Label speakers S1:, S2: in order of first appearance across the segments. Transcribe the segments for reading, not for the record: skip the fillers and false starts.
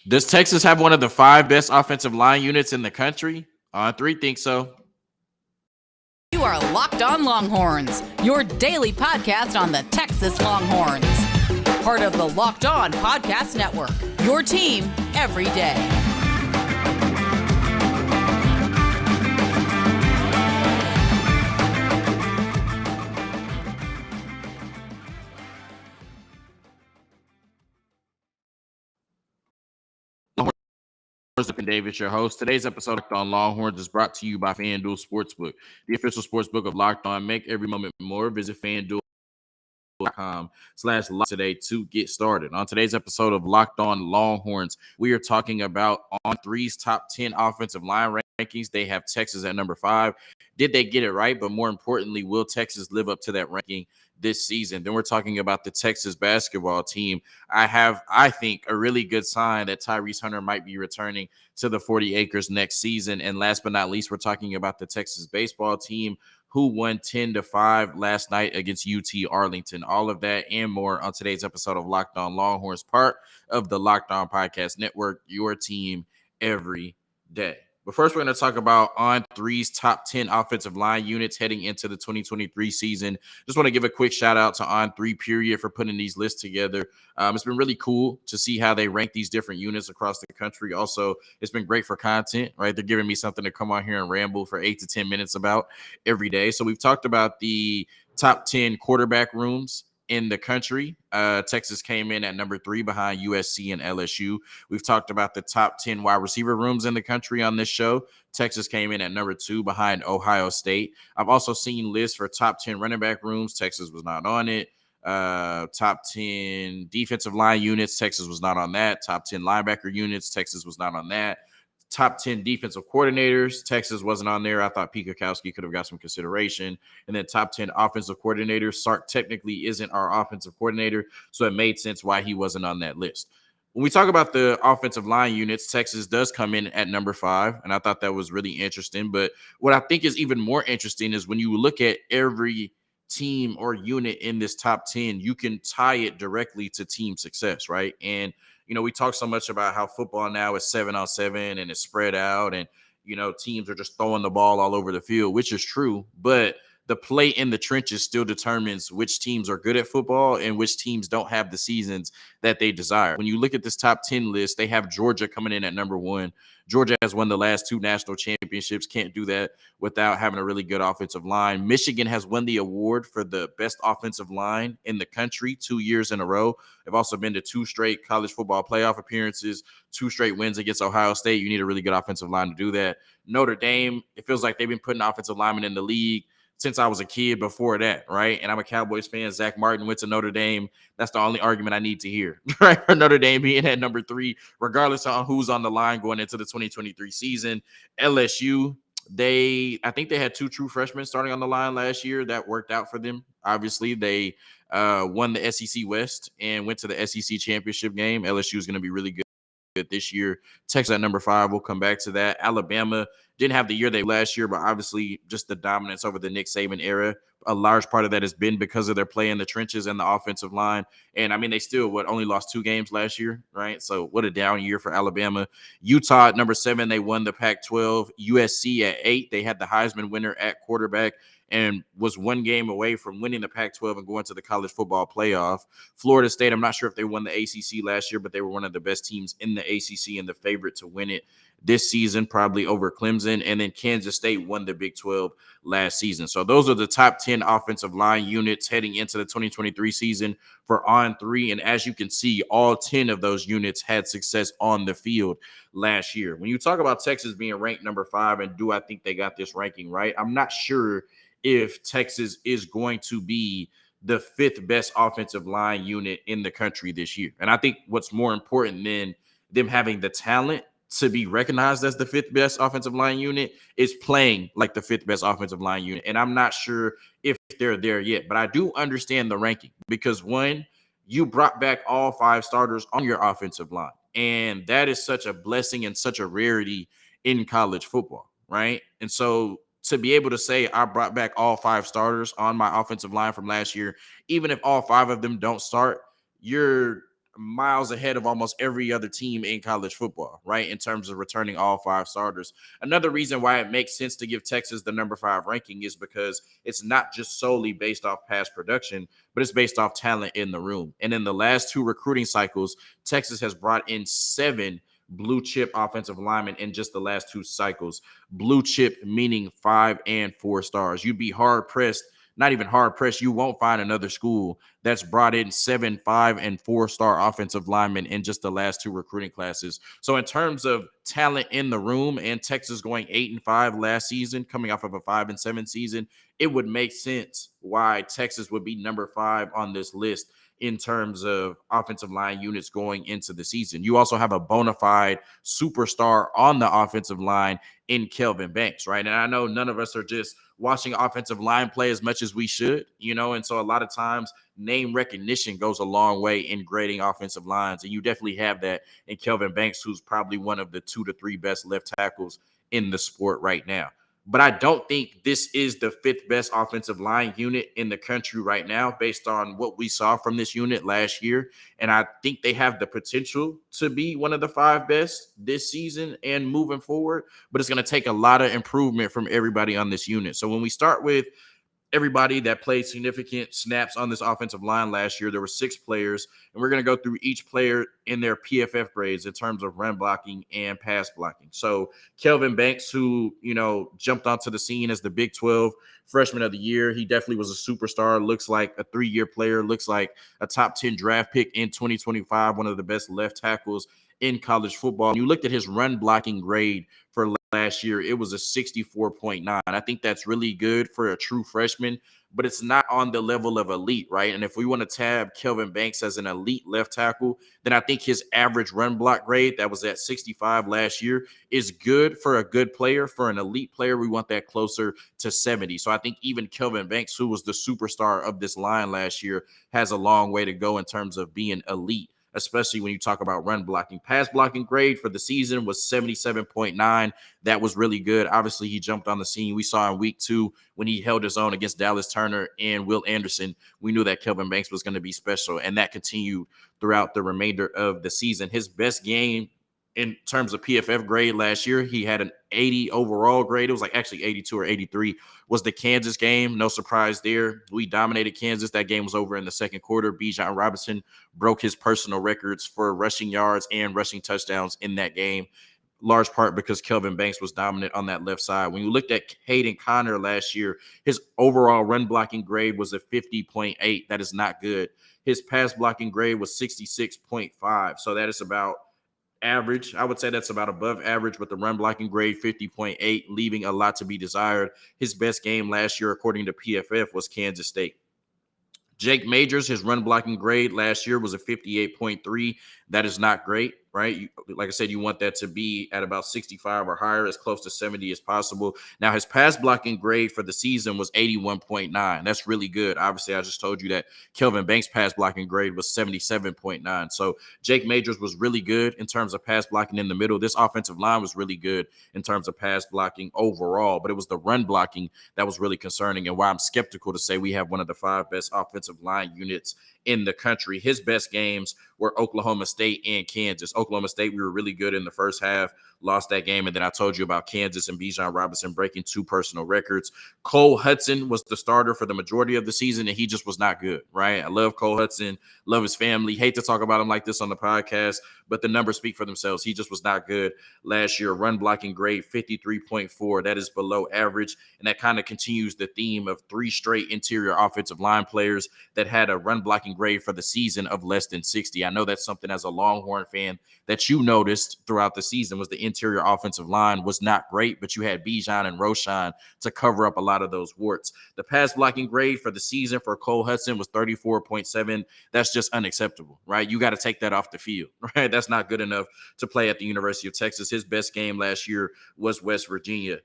S1: Does Texas have one of the five best offensive line units in the country? On three, think so.
S2: You are Locked On Longhorns, your daily podcast on the Texas Longhorns. Part of the Locked On Podcast Network, your team every day.
S1: And David, your host. Today's episode of Locked On Longhorns is brought to you by FanDuel Sportsbook, the official sportsbook of Locked On. Make every moment more. Visit FanDuel.com/lock today to get started. On today's episode of Locked On Longhorns, we are talking about On Three's top 10 offensive line rankings. They have Texas at number 5. Did they get it right? But more importantly, will Texas live up to that ranking this season? Then we're talking about the Texas basketball team. I think, a really good sign that Tyrese Hunter might be returning to the 40 acres next season. And last but not least, we're talking about the Texas baseball team, who won 10-5 last night against UT Arlington. All of that and more on today's episode of Locked On Longhorns, part of the Locked On Podcast Network, your team every day. But first, we're going to talk about On Three's top 10 offensive line units heading into the 2023 season. Just want to give a quick shout out to On Three, period, for putting these lists together. It's been really cool to see how they rank these different units across the country. Also, it's been great for content, right? They're giving me something to come on here and ramble for 8 to 10 minutes about every day. So we've talked about the top 10 quarterback rooms in the country. Texas came in at number 3 behind USC and LSU. We've talked about the top 10 wide receiver rooms in the country on this show. Texas came in at number 2 behind Ohio State. I've also seen lists for top 10 running back rooms. Texas was not on it. Top 10 defensive line units. Texas was not on that. Top 10 linebacker units. Texas was not on that. Top 10 defensive coordinators. Texas wasn't on there. I thought Pete Kwiatkowski could have got some consideration. And then top 10 offensive coordinators. Sark technically isn't our offensive coordinator, so it made sense why he wasn't on that list. When we talk about the offensive line units, Texas does come in at number 5, and I thought that was really interesting. But what I think is even more interesting is when you look at every team or unit in this top 10, you can tie it directly to team success, right? And we talk so much about how football now is 7-on-7 and it's spread out, and teams are just throwing the ball all over the field, which is true, but the play in the trenches still determines which teams are good at football and which teams don't have the seasons that they desire. When you look at this top 10 list, they have Georgia coming in at number 1. Georgia has won the last 2 national championships. Can't do that without having a really good offensive line. Michigan has won the award for the best offensive line in the country 2 years in a row. They've also been to 2 straight college football playoff appearances, 2 straight wins against Ohio State. You need a really good offensive line to do that. Notre Dame, it feels like they've been putting offensive linemen in the league since I was a kid before that, right? And I'm a Cowboys fan. Zach Martin went to Notre Dame. That's the only argument I need to hear, right? For Notre Dame being at number 3, regardless of who's on the line going into the 2023 season. LSU, I think they had 2 true freshmen starting on the line last year. That worked out for them. Obviously, they won the SEC West and went to the SEC championship game. LSU is going to be really good this year. Texas at number 5. We'll come back to that. Alabama didn't have the year they last year, but obviously just the dominance over the Nick Saban era. A large part of that has been because of their play in the trenches and the offensive line. And I mean, they still only lost 2 games last year, right? So what a down year for Alabama. Utah at number 7, they won the Pac-12. USC at 8, they had the Heisman winner at quarterback and was 1 game away from winning the Pac-12 and going to the college football playoff. Florida State, I'm not sure if they won the ACC last year, but they were one of the best teams in the ACC and the favorite to win it this season, probably over Clemson. And then Kansas State won the Big 12 last season. So those are the top 10 offensive line units heading into the 2023 season for On Three. And as you can see, all 10 of those units had success on the field last year. When you talk about Texas being ranked number 5, and do I think they got this ranking right? I'm not sure if Texas is going to be the 5th best offensive line unit in the country this year. And I think what's more important than them having the talent to be recognized as the 5th best offensive line unit is playing like the 5th best offensive line unit. And I'm not sure if they're there yet, but I do understand the ranking because, one, you brought back all 5 starters on your offensive line. And that is such a blessing and such a rarity in college football, right? And so to be able to say I brought back all 5 starters on my offensive line from last year, even if all 5 of them don't start, you're miles ahead of almost every other team in college football, right? In terms of returning all 5 starters. Another reason why it makes sense to give Texas the number 5 ranking is because it's not just solely based off past production, but it's based off talent in the room. And in the last 2 recruiting cycles, Texas has brought in 7 blue chip offensive linemen in just the last 2 cycles. Blue chip meaning 5 and 4 stars. You'd be hard pressed, not even hard pressed, you won't find another school that's brought in 7, 5, and 4-star offensive linemen in just the last 2 recruiting classes. So in terms of talent in the room, and Texas going 8-5 last season, coming off of a 5-7 season, it would make sense why Texas would be number 5 on this list in terms of offensive line units going into the season. You also have a bona fide superstar on the offensive line in Kelvin Banks, right? And I know none of us are just watching offensive line play as much as we should, and so a lot of times name recognition goes a long way in grading offensive lines, and you definitely have that in Kelvin Banks, who's probably one of the 2 to 3 best left tackles in the sport right now. But I don't think this is the 5th best offensive line unit in the country right now based on what we saw from this unit last year. And I think they have the potential to be one of the 5 best this season and moving forward. But it's going to take a lot of improvement from everybody on this unit. So when we start with everybody that played significant snaps on this offensive line last year, there were 6 players, and we're going to go through each player in their PFF grades in terms of run blocking and pass blocking. So Kelvin Banks, who, jumped onto the scene as the Big 12 freshman of the year, he definitely was a superstar, looks like a 3-year player, looks like a top 10 draft pick in 2025, one of the best left tackles in college football. And you looked at his run blocking grade for last year, it was a 64.9. I think that's really good for a true freshman, but it's not on the level of elite, right? And if we want to tab Kelvin Banks as an elite left tackle, then I think his average run block grade that was at 65 last year is good for a good player. For an elite player, we want that closer to 70. So I think even Kelvin Banks, who was the superstar of this line last year, has a long way to go in terms of being elite, especially when you talk about run blocking. Pass blocking grade for the season was 77.9. That was really good. Obviously, he jumped on the scene. We saw in week 2 when he held his own against Dallas Turner and Will Anderson. We knew that Kelvin Banks was going to be special, and that continued throughout the remainder of the season. His best game in terms of PFF grade last year, he had an 80 overall grade. It was like actually 82 or 83 was the Kansas game. No surprise there. We dominated Kansas. That game was over in the second quarter. Bijan Robinson broke his personal records for rushing yards and rushing touchdowns in that game, large part because Kelvin Banks was dominant on that left side. When you looked at Hayden Conner last year, his overall run blocking grade was a 50.8. That is not good. His pass blocking grade was 66.5. So that is about average. I would say that's about above average, but the run blocking grade 50.8, leaving a lot to be desired. His best game last year, according to PFF, was Kansas State. Jake Majors, his run blocking grade last year was a 58.3. That is not great, right? Like I said, you want that to be at about 65 or higher, as close to 70 as possible. Now, his pass blocking grade for the season was 81.9. That's really good. Obviously, I just told you that Kelvin Banks' pass blocking grade was 77.9. So Jake Majors was really good in terms of pass blocking in the middle. This offensive line was really good in terms of pass blocking overall, but it was the run blocking that was really concerning, and why I'm skeptical to say we have one of the 5 best offensive line units in the country. His best games were Oklahoma State and Kansas. Oklahoma State, we were really good in the first half, lost that game, and then I told you about Kansas and Bijan Robinson breaking 2 personal records. Cole Hudson was the starter for the majority of the season, and he just was not good, right? I love Cole Hudson, love his family, hate to talk about him like this on the podcast, but the numbers speak for themselves. He just was not good last year. Run blocking grade 53.4. That is below average, and that kind of continues the theme of 3 straight interior offensive line players that had a run blocking grade for the season of less than 60. I know that's something as a Longhorn fan that you noticed throughout the season was the interior offensive line was not great, but you had Bijan and Roschon to cover up a lot of those warts. The pass blocking grade for the season for Cole Hudson was 34.7. That's just unacceptable, right? You got to take that off the field, right? That's not good enough to play at the University of Texas. His best game last year was West Virginia.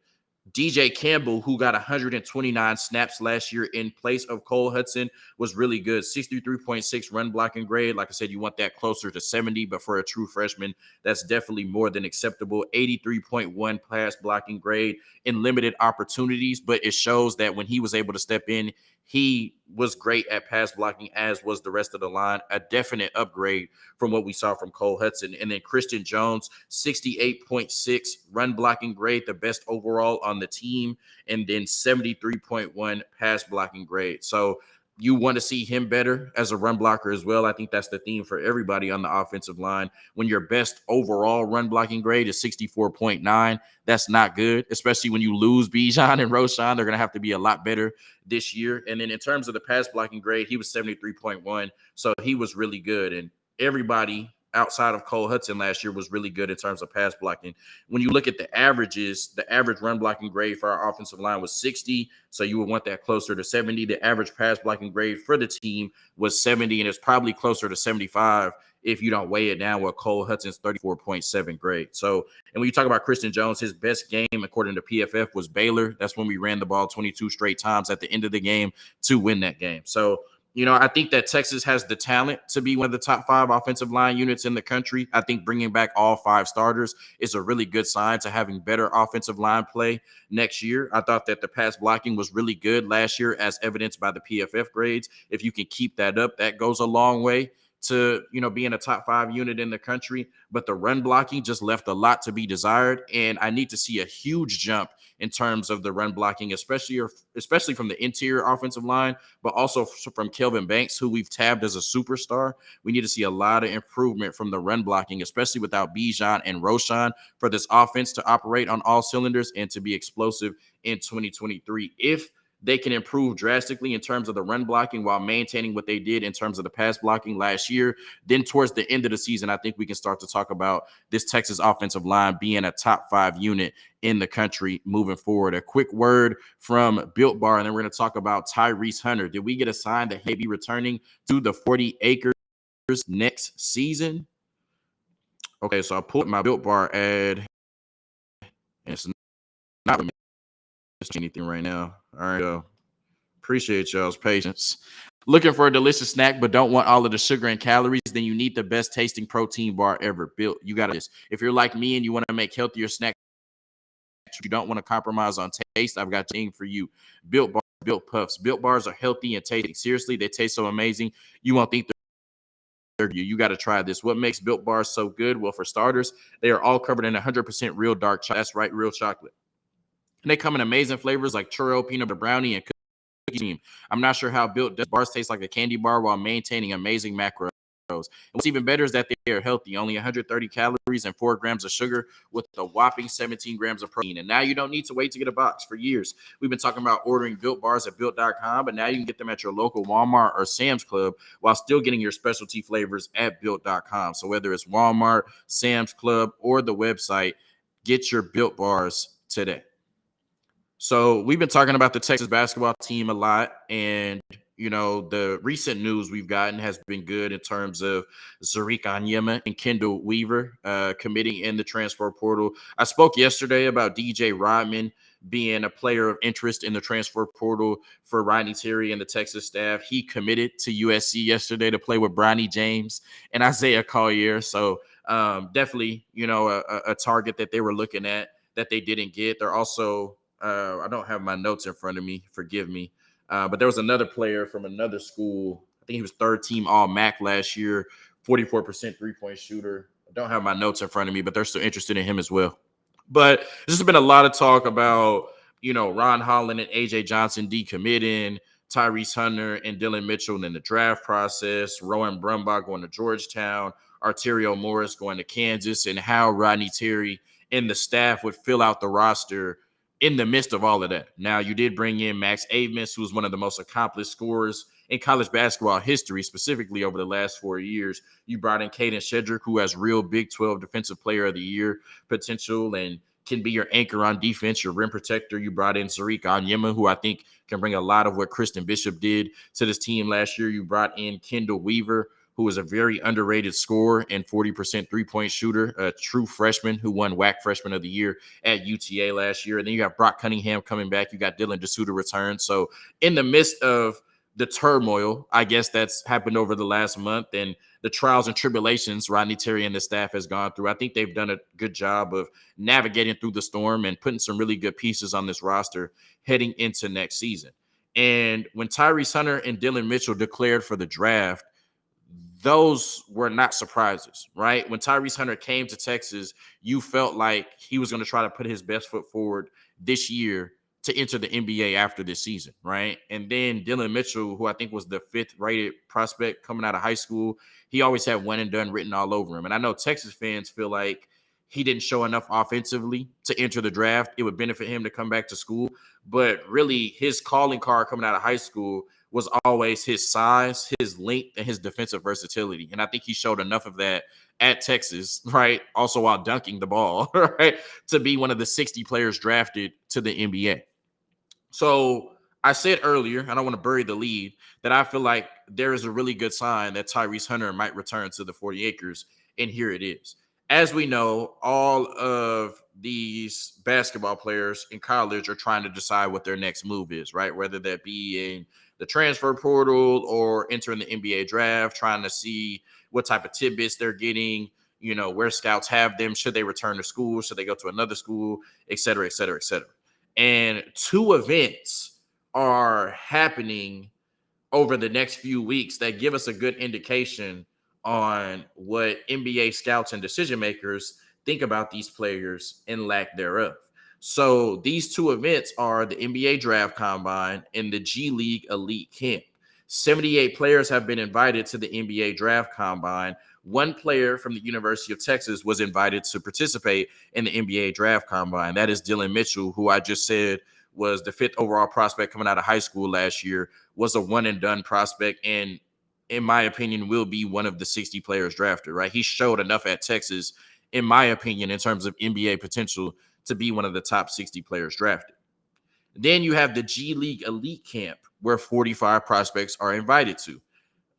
S1: DJ Campbell, who got 129 snaps last year in place of Cole Hudson, was really good. 63.6 run blocking grade. Like I said, you want that closer to 70, but for a true freshman, that's definitely more than acceptable. 83.1 pass blocking grade in limited opportunities, but it shows that when he was able to step in, he was great at pass blocking, as was the rest of the line. A definite upgrade from what we saw from Cole Hudson. And then Christian Jones, 68.6 run blocking grade, the best overall on the team, and then 73.1 pass blocking grade. So you want to see him better as a run blocker as well. I think that's the theme for everybody on the offensive line. When your best overall run blocking grade is 64.9, that's not good, especially when you lose Bijan and Roschon. They're going to have to be a lot better this year. And then in terms of the pass blocking grade, he was 73.1. So he was really good. And everybody outside of Cole Hudson last year was really good in terms of pass blocking. When you look at the averages, the average run blocking grade for our offensive line was 60. So you would want that closer to 70. The average pass blocking grade for the team was 70, and it's probably closer to 75 if you don't weigh it down with Cole Hudson's 34.7 grade. So, and when you talk about Christian Jones, his best game, according to PFF, was Baylor. That's when we ran the ball 22 straight times at the end of the game to win that game. So, I think that Texas has the talent to be one of the top 5 offensive line units in the country. I think bringing back all 5 starters is a really good sign to having better offensive line play next year. I thought that the pass blocking was really good last year, as evidenced by the PFF grades. If you can keep that up, that goes a long way to, being a top 5 unit in the country. But the run blocking just left a lot to be desired. And I need to see a huge jump in terms of the run blocking, especially from the interior offensive line, but also from Kelvin Banks, who we've tabbed as a superstar. We need to see a lot of improvement from the run blocking, especially without Bijan and Roschon, for this offense to operate on all cylinders and to be explosive in 2023. If they can improve drastically in terms of the run blocking while maintaining what they did in terms of the pass blocking last year, then towards the end of the season, I think we can start to talk about this Texas offensive line being a top 5 unit in the country moving forward. A quick word from Built Bar, and then we're going to talk about Tyrese Hunter. Did we get a sign that he'll be returning to the 40 acres next season? Okay, so I pulled my Built Bar ad, and it's not anything right now. All right, appreciate y'all's patience. Looking for a delicious snack but don't want all of the sugar and calories? Then you need the best tasting protein bar ever. Built. You got this. If you're like me and you want to make healthier snacks, you don't want to compromise on taste, I've got thing for you. Built Bar, Built Puffs. Built Bars are healthy and tasty. Seriously, they taste so amazing. You won't think they're you got to try this. What makes Built Bars so good? Well, for starters, they are all covered in 100% real dark chocolate. That's right, real chocolate. And they come in amazing flavors like churro, peanut butter brownie, and cookie cream. I'm not sure how Built bars taste like a candy bar while maintaining amazing macros. And what's even better is that they are healthy, only 130 calories and 4 grams of sugar with a whopping 17 grams of protein. And now you don't need to wait to get a box. For years, we've been talking about ordering Built Bars at Built.com, but now you can get them at your local Walmart or Sam's Club while still getting your specialty flavors at Built.com. So whether it's Walmart, Sam's Club, or the website, get your Built Bars today. So we've been talking about the Texas basketball team a lot, and the recent news we've gotten has been good in terms of Tariq Onyema and Kendall Weaver committing in the transfer portal. I spoke yesterday about DJ Rodman being a player of interest in the transfer portal for Rodney Terry and the Texas staff. He committed to USC yesterday to play with Bronny James and Isaiah Collier. So definitely, a target that they were looking at that they didn't get. They're also I don't have my notes in front of me. Forgive me. But there was another player from another school. I think he was 3rd team All-MAC last year, 44% three-point shooter. I don't have my notes in front of me, but they're still interested in him as well. But there's been a lot of talk about, Ron Holland and A.J. Johnson decommitting, Tyrese Hunter and Dylan Mitchell in the draft process, Rowan Brumbaugh going to Georgetown, Arterio Morris going to Kansas, and how Rodney Terry and the staff would fill out the roster in the midst of all of that. Now, you did bring in Max Avis, who's one of the most accomplished scorers in college basketball history, specifically over the last 4 years. You brought in Caden Shedrick, who has real Big 12 Defensive Player of the Year potential and can be your anchor on defense, your rim protector. You brought in Tariq Onyema, who I think can bring a lot of what Kristen Bishop did to this team last year. You brought in Kendall Weaver, who is a very underrated scorer and 40% three-point shooter, a true freshman who won WAC Freshman of the Year at UTA last year. And then you got Brock Cunningham coming back. You got Dylan DeSutter return. So in the midst of the turmoil, I guess that's happened over the last month, and the trials and tribulations Rodney Terry and the staff has gone through, I think they've done a good job of navigating through the storm and putting some really good pieces on this roster heading into next season. And when Tyrese Hunter and Dylan Mitchell declared for the draft, those were not surprises, right? When Tyrese Hunter came to Texas, you felt like he was going to try to put his best foot forward this year to enter the NBA after this season, right? And then Dylan Mitchell, who I think was the 5th rated prospect coming out of high school, he always had one and done written all over him. And I know Texas fans feel like he didn't show enough offensively to enter the draft. It would benefit him to come back to school. But really, his calling card coming out of high school was always his size, his length, and his defensive versatility. And I think he showed enough of that at Texas, right? Also while dunking the ball, right? To be one of the 60 players drafted to the NBA. So I said earlier, I don't want to bury the lead, that I feel like there is a really good sign that Tyrese Hunter might return to the 40 acres. And here it is. As we know, all of these basketball players in college are trying to decide what their next move is, right? Whether that be in the transfer portal or entering the NBA draft, trying to see what type of tidbits they're getting, where scouts have them, should they return to school, should they go to another school, et cetera, et cetera, et cetera. And 2 events are happening over the next few weeks that give us a good indication on what NBA scouts and decision makers think about these players and lack thereof. So these 2 events are the NBA Draft Combine and the G League Elite Camp. 78 players have been invited to the NBA Draft Combine. 1 player from the University of Texas was invited to participate in the NBA Draft Combine. That is Dylan Mitchell, who I just said was the 5th overall prospect coming out of high school last year, was a one and done prospect, and in my opinion will be one of the 60 players drafted, right? He showed enough at Texas, in my opinion, in terms of NBA potential to be one of the top 60 players drafted. Then you have the G League Elite Camp, where 45 prospects are invited to.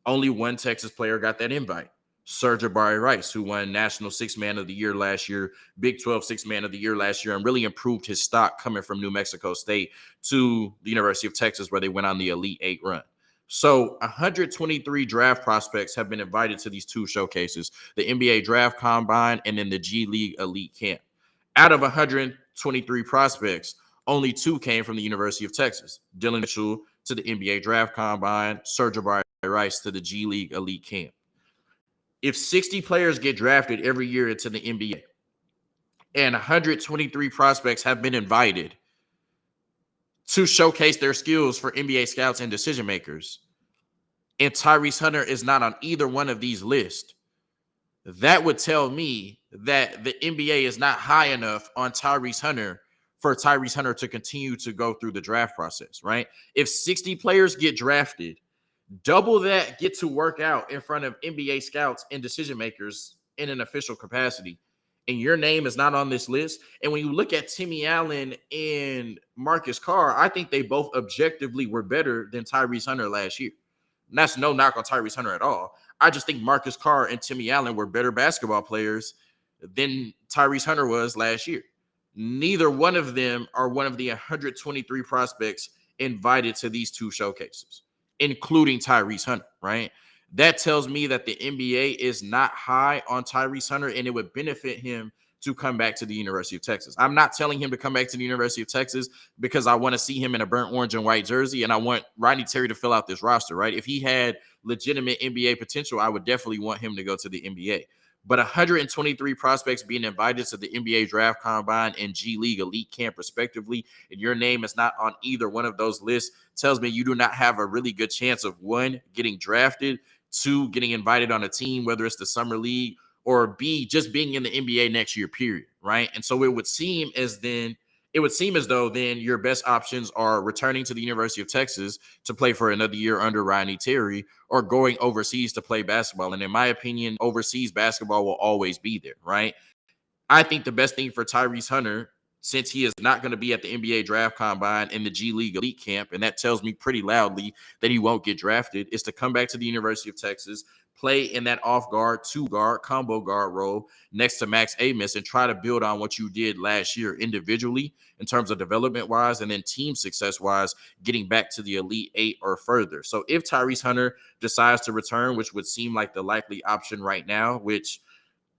S1: Only 1 Texas player got that invite. Jabari Rice, who won National Sixth Man of the Year last year, Big 12 Sixth Man of the Year last year, and really improved his stock coming from New Mexico State to the University of Texas, where they went on the Elite 8 run. So 123 draft prospects have been invited to these 2 showcases, the NBA Draft Combine and then the G League Elite Camp. Out of 123 prospects, only 2 came from the University of Texas. Dylan Mitchell to the NBA Draft Combine, Jabari Rice to the G League Elite Camp. If 60 players get drafted every year into the NBA and 123 prospects have been invited to showcase their skills for NBA scouts and decision makers, and Tyrese Hunter is not on either one of these lists, that would tell me that the NBA is not high enough on Tyrese Hunter for Tyrese Hunter to continue to go through the draft process, right? If 60 players get drafted, double that get to work out in front of NBA scouts and decision makers in an official capacity, and your name is not on this list. And when you look at Timmy Allen and Marcus Carr, I think they both objectively were better than Tyrese Hunter last year. And that's no knock on Tyrese Hunter at all. I just think Marcus Carr and Timmy Allen were better basketball players than Tyrese Hunter was last year. Neither one of them are one of the 123 prospects invited to these 2 showcases, including Tyrese Hunter, right? That tells me that the NBA is not high on Tyrese Hunter, and it would benefit him to come back to the University of Texas. I'm not telling him to come back to the University of Texas because I want to see him in a burnt orange and white jersey, and I want Rodney Terry to fill out this roster, right? If he had legitimate NBA potential, I would definitely want him to go to the NBA. But 123 prospects being invited to the NBA Draft Combine and G League Elite Camp, respectively, and your name is not on either one of those lists, tells me you do not have a really good chance of, 1, getting drafted, 2, getting invited on a team, whether it's the Summer League, or B, just being in the NBA next year, period, right? And so it would seem as though then your best options are returning to the University of Texas to play for another year under Rodney Terry, or going overseas to play basketball. And in my opinion, overseas basketball will always be there, right? I think the best thing for Tyrese Hunter, since he is not going to be at the NBA Draft Combine in the G League Elite Camp, and that tells me pretty loudly that he won't get drafted, is to come back to the University of Texas, play in that off guard, 2-guard, combo guard role next to Max Amos, and try to build on what you did last year individually in terms of development-wise, and then team success-wise, getting back to the Elite 8 or further. So if Tyrese Hunter decides to return, which would seem like the likely option right now, which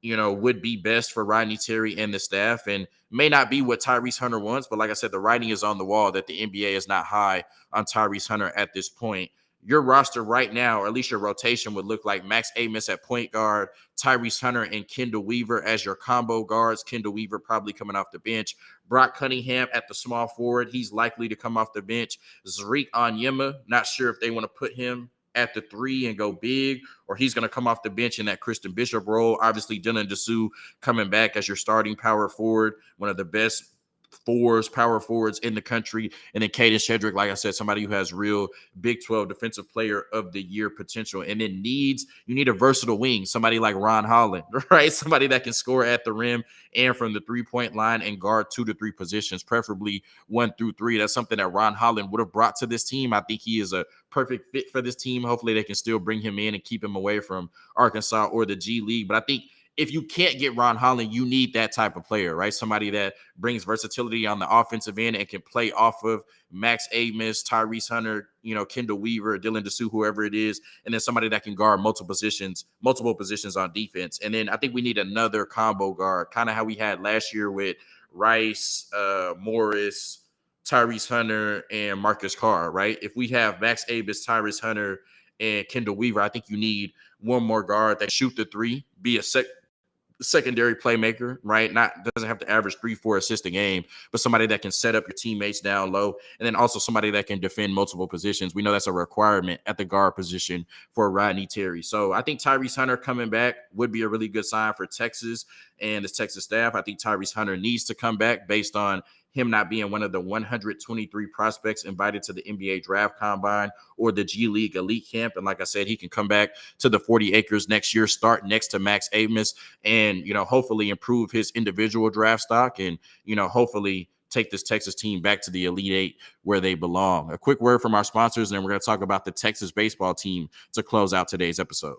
S1: would be best for Rodney Terry and the staff, and may not be what Tyrese Hunter wants. But like I said, the writing is on the wall that the NBA is not high on Tyrese Hunter at this point. Your roster right now, or at least your rotation, would look like Max Amos at point guard, Tyrese Hunter and Kendall Weaver as your combo guards. Kendall Weaver probably coming off the bench. Brock Cunningham at the small forward. He's likely to come off the bench. Zariq Onyema, not sure if they want to put him at the 3 and go big, or he's going to come off the bench in that Christian Bishop role. Obviously, Dylan Dessou coming back as your starting power forward, one of the best power forwards in the country. And then Caden Shedrick, like I said, somebody who has real Big 12 Defensive Player of the Year potential. And then you need a versatile wing, somebody like Ron Holland, right? Somebody that can score at the rim and from the 3-point line and guard 2 to 3 positions, preferably 1 through 3. That's something that Ron Holland would have brought to this team. I think he is a perfect fit for this team. Hopefully they can still bring him in and keep him away from Arkansas or the G League. But I think if you can't get Ron Holland, you need that type of player, right? Somebody that brings versatility on the offensive end and can play off of Max Amos, Tyrese Hunter, Kendall Weaver, Dylan Dessou, whoever it is, and then somebody that can guard multiple positions on defense. And then I think we need another combo guard, kind of how we had last year with Rice, Morris, Tyrese Hunter, and Marcus Carr, right? If we have Max Amos, Tyrese Hunter, and Kendall Weaver, I think you need one more guard that shoot the 3, be a secondary playmaker, right? Doesn't have to average 3-4 assists a game, but somebody that can set up your teammates down low, and then also somebody that can defend multiple positions. We know that's a requirement at the guard position for Rodney Terry. So I think Tyrese Hunter coming back would be a really good sign for Texas and the Texas staff. I think Tyrese Hunter needs to come back based on him not being one of the 123 prospects invited to the NBA draft combine or the G League elite camp. And like I said, he can come back to the 40 acres next year, start next to Max Amos, and, hopefully improve his individual draft stock and, hopefully take this Texas team back to the Elite Eight where they belong. A quick word from our sponsors, and then we're going to talk about the Texas baseball team to close out today's episode.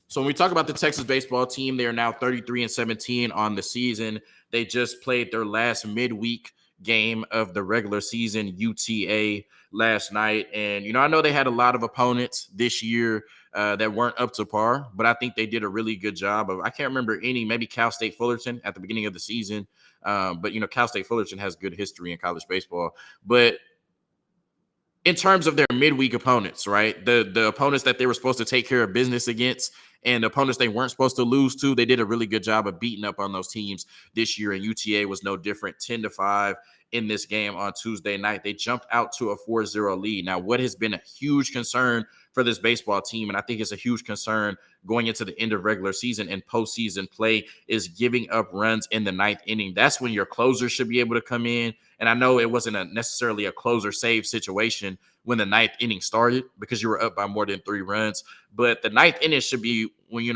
S1: So when we talk about the Texas baseball team, they are now 33-17 on the season. They just played their last midweek game of the regular season, UTA, last night. And, I know they had a lot of opponents this year that weren't up to par, but I think they did a really good job of, I can't remember maybe Cal State Fullerton at the beginning of the season. But Cal State Fullerton has good history in college baseball. But in terms of their midweek opponents, right? The opponents that they were supposed to take care of business against and the opponents they weren't supposed to lose to, they did a really good job of beating up on those teams this year. And UTA was no different, 10-5 in this game on Tuesday night. They jumped out to a 4-0 lead. Now, what has been a huge concern for this baseball team, and I think it's a huge concern going into the end of regular season and postseason play, is giving up runs in the 9th inning. That's when your closer should be able to come in. And I know it wasn't necessarily a closer save situation when the 9th inning started because you were up by more than 3 runs. But the 9th inning should be when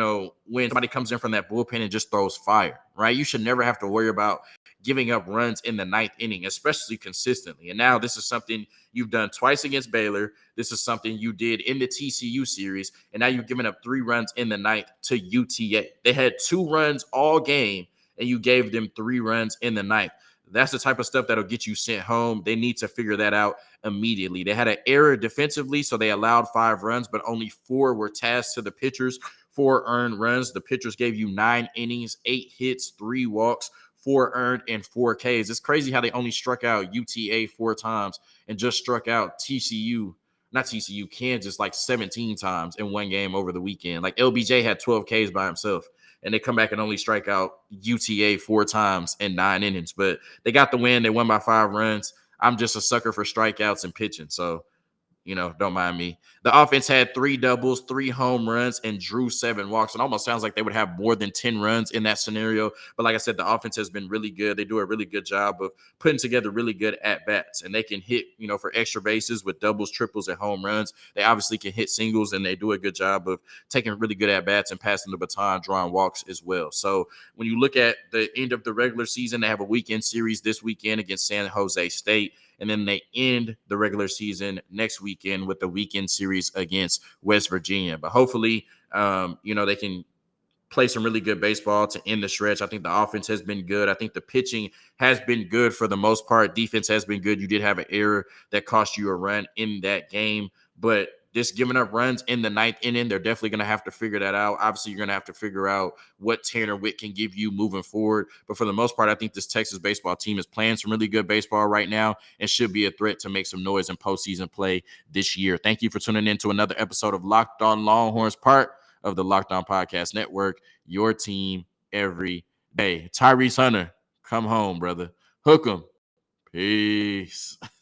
S1: somebody comes in from that bullpen and just throws fire, right? You should never have to worry about giving up runs in the 9th inning, especially consistently. And now this is something you've done twice against Baylor. This is something you did in the TCU series. And now you've given up 3 runs in the 9th to UTA. They had 2 runs all game, and you gave them 3 runs in the 9th. That's the type of stuff that'll get you sent home. They need to figure that out immediately. They had an error defensively, so they allowed 5 runs, but only 4 were tasked to the pitchers, 4 earned runs. The pitchers gave you 9 innings, 8 hits, 3 walks, 4 earned, and 4 Ks. It's crazy how they only struck out UTA 4 times and just struck out Kansas like 17 times in one game over the weekend. Like LBJ had 12 Ks by himself. And they come back and only strike out UTA 4 times in 9 innings. But they got the win. They won by 5 runs. I'm just a sucker for strikeouts and pitching. So, don't mind me. The offense had 3 doubles, 3 home runs, and drew 7 walks. It almost sounds like they would have more than 10 runs in that scenario. But like I said, the offense has been really good. They do a really good job of putting together really good at-bats. And they can hit, for extra bases with doubles, triples, and home runs. They obviously can hit singles, and they do a good job of taking really good at-bats and passing the baton, drawing walks as well. So when you look at the end of the regular season, they have a weekend series this weekend against San Jose State. And then they end the regular season next weekend with the weekend series against West Virginia. But hopefully, they can play some really good baseball to end the stretch. I think the offense has been good. I think the pitching has been good for the most part. Defense has been good. You did have an error that cost you a run in that game. But just giving up runs in the ninth inning. They're definitely going to have to figure that out. Obviously, you're going to have to figure out what Tanner Witt can give you moving forward. But for the most part, I think this Texas baseball team is playing some really good baseball right now and should be a threat to make some noise in postseason play this year. Thank you for tuning in to another episode of Locked On Longhorns, part of the Locked On Podcast Network, your team every day. Tyrese Hunter, come home, brother. Hook 'em. Peace.